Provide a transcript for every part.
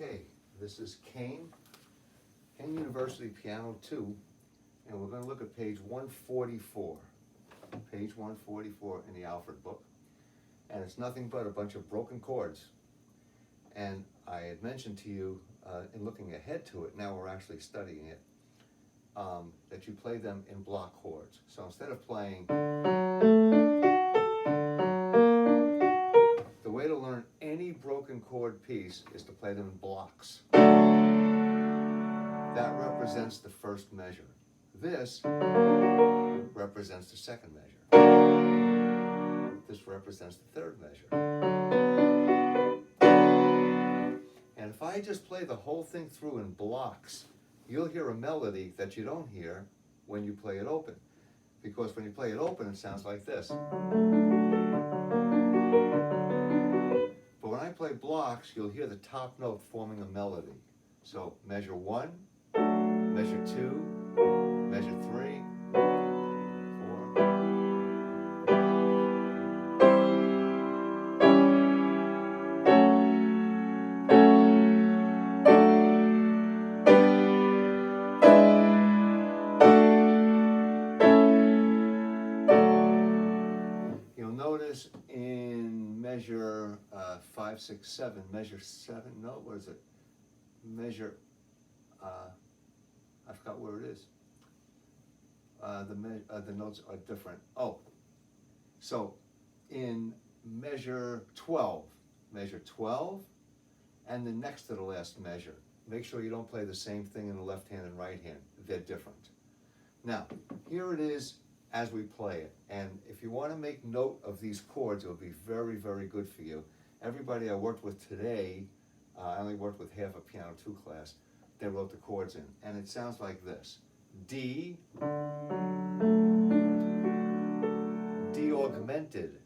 Okay, this is Kean University Piano 2, and we're going to look at page 144. Page 144 in the Alfred book. And it's nothing but a bunch of broken chords. And I had mentioned to you, in looking ahead to it, now we're actually studying it, that you play them in block chords. So instead of playing, the way to learn any broken chord piece is to play them in blocks. That represents the first measure. This represents the second measure. This represents the third measure. And if I just play the whole thing through in blocks, you'll hear a melody that you don't hear when you play it open. Because when you play it open, it sounds like this. But when I play blocks, you'll hear the top note forming a melody. So measure 1, measure 2, measure 3, 4. You'll notice in measure 5, 6, 7, measure 7, no, what is it? Measure, I forgot where it is. The notes are different. Oh, so in measure 12, and the next to the last measure. Make sure you don't play the same thing in the left hand and right hand. They're different. Now, here it is as we play it. And if you want to make note of these chords, it will be very, very good for you. Everybody I worked with today, I only worked with half a Piano 2 class, they wrote the chords in. And it sounds like this. D, D augmented.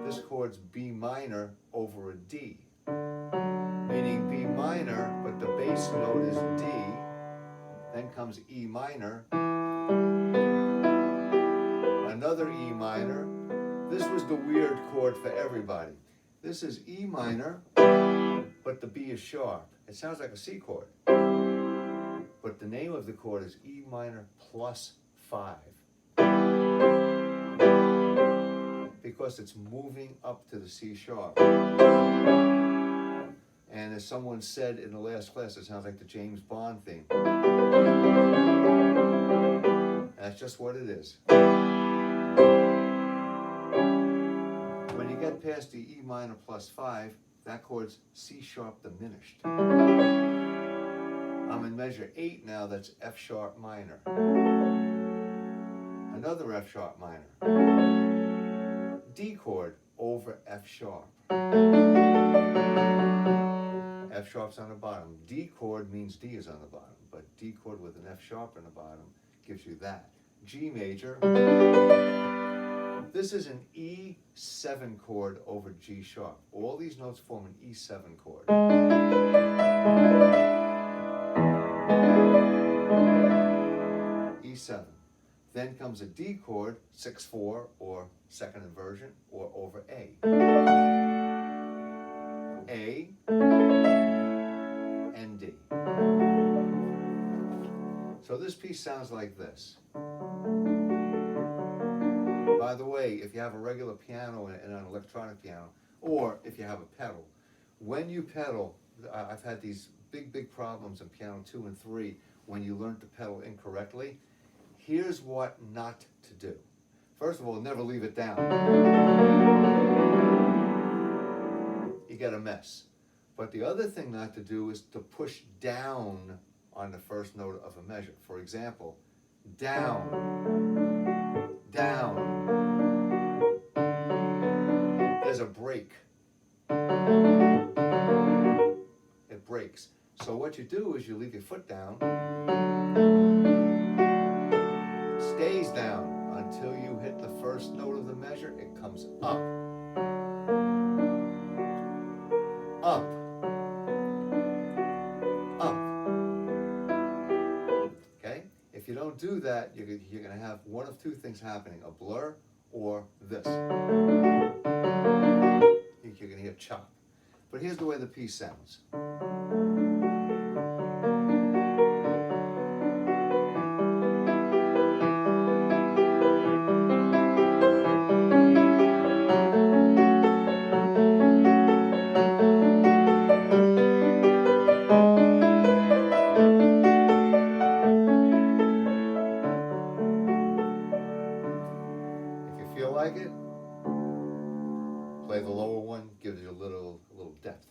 This chord's B minor over a D, meaning B minor, but the bass note is D. Then comes E minor, another E minor. This was the weird chord for everybody. This is E minor, but the B is sharp. It sounds like a C chord. But the name of the chord is E minor plus 5. Because it's moving up to the C sharp. And as someone said in the last class, it sounds like the James Bond theme. That's just what it is. When you get past the E minor plus 5, that chord's C sharp diminished. I'm in measure 8 now, that's F sharp minor. Another F sharp minor. D chord over F sharp. F sharp's on the bottom. D chord means D is on the bottom, but D chord with an F sharp on the bottom gives you that. G major. This is an E7 chord over G sharp. All these notes form an E7 chord. E7. Then comes a D chord, 6/4, or second inversion, or over A. A and D. So this piece sounds like this. By the way, if you have a regular piano and an electronic piano, or if you have a pedal, when you pedal, I've had these big problems in Piano 2 and 3 when you learn to pedal incorrectly. Here's what not to do. First of all, never leave it down. You get a mess. But the other thing not to do is to push down on the first note of a measure. For example, down, down. There's a break. It breaks. So what you do is you leave your foot down, stays down until you hit the first note of the measure. It comes up, up, up. Okay? If you don't do that, you're going to have one of two things happening, a blur or this. You're chop. But here's the way the piece sounds. If you feel like it, play the lower one, gives you a little depth.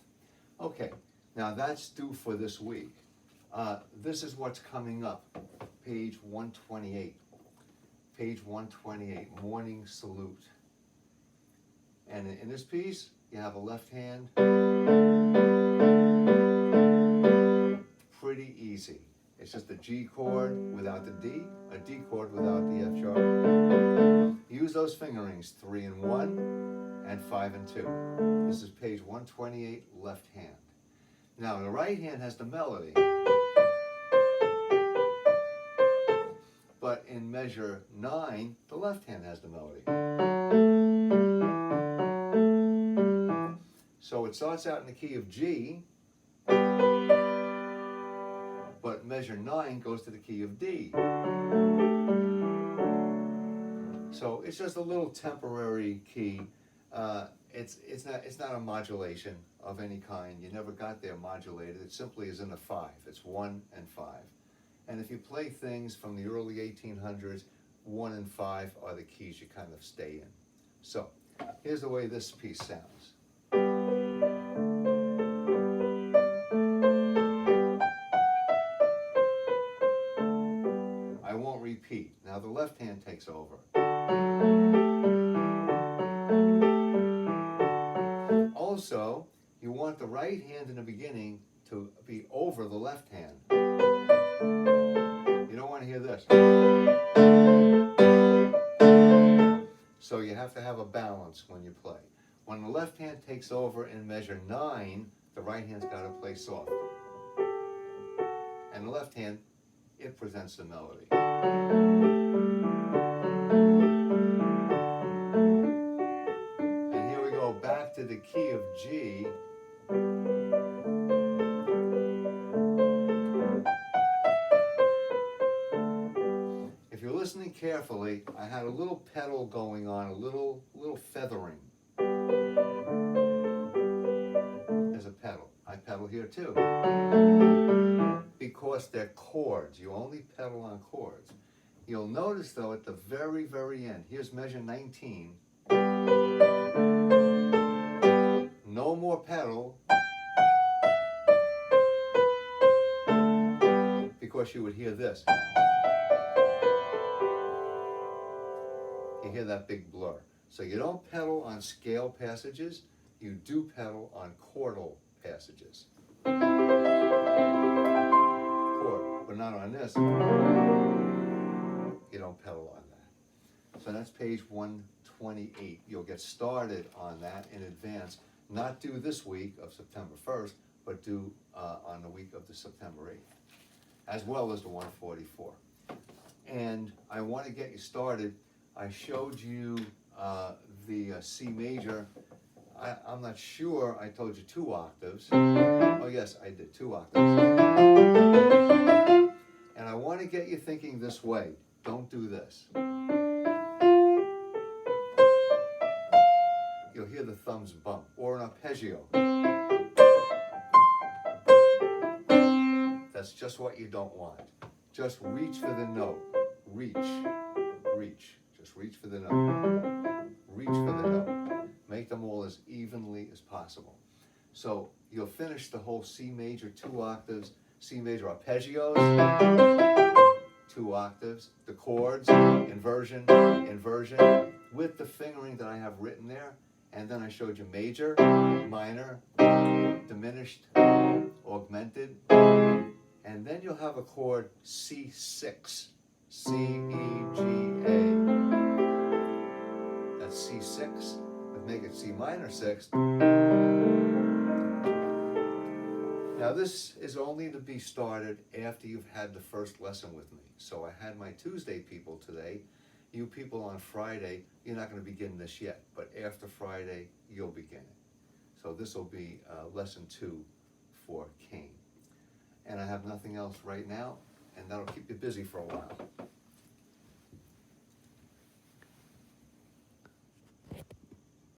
Okay, now that's due for this week. This is what's coming up, page 128. Page 128, Morning Salute. And in this piece, you have a left hand. Pretty easy. It's just a G chord without the D, a D chord without the F sharp. Use those fingerings, 3 and 1, and 5 and 2. This is page 128, left hand. Now the right hand has the melody. But in measure 9, the left hand has the melody. So it starts out in the key of G, but measure 9 goes to the key of D. So it's just a little temporary key. It's not a modulation of any kind. You never got there modulated. It simply is in a 5. It's 1 and 5. And if you play things from the early 1800s, 1 and 5 are the keys you kind of stay in. So here's the way this piece sounds. I won't repeat. Now the left hand takes over. Also, you want the right hand in the beginning to be over the left hand. You don't want to hear this. So you have to have a balance when you play. When the left hand takes over in measure 9, the right hand's got to play soft. And the left hand, it presents the melody. And here we go back to the key of G. If you're listening carefully, I had a little pedal going on, a little feathering. There's a pedal. I pedal here too. Because they're chords. You only pedal on chords. You'll notice though at the very, very end, here's measure 19. No more pedal. Because you would hear this. You hear that big blur. So you don't pedal on scale passages, you do pedal on chordal passages. Chord, but not on this. You don't pedal on that. So that's page 128. You'll get started on that in advance. Not due this week of September 1st, but due on the week of the September 8th, as well as the 144. And I want to get you started. I showed you the C major. I'm not sure I told you 2 octaves. Oh yes, I did 2 octaves. And I want to get you thinking this way. Don't do this. You'll hear the thumbs bump, or an arpeggio. That's just what you don't want. Just reach for the note. Reach. Just reach for the note. Reach for the note. Make them all as evenly as possible. So you'll finish the whole C major 2 octaves, C major arpeggios, 2 octaves, the chords, inversion, with the fingering that I have written there. And then I showed you major, minor, diminished, augmented. And then you'll have a chord C6, C, E, G, A. That's C6. Let's make it C minor 6. Now this is only to be started after you've had the first lesson with me. So I had my Tuesday people today. You people on Friday, you're not going to begin this yet, but after Friday, you'll begin it. So this will be lesson 2 for Kean. And I have nothing else right now, and that'll keep you busy for a while.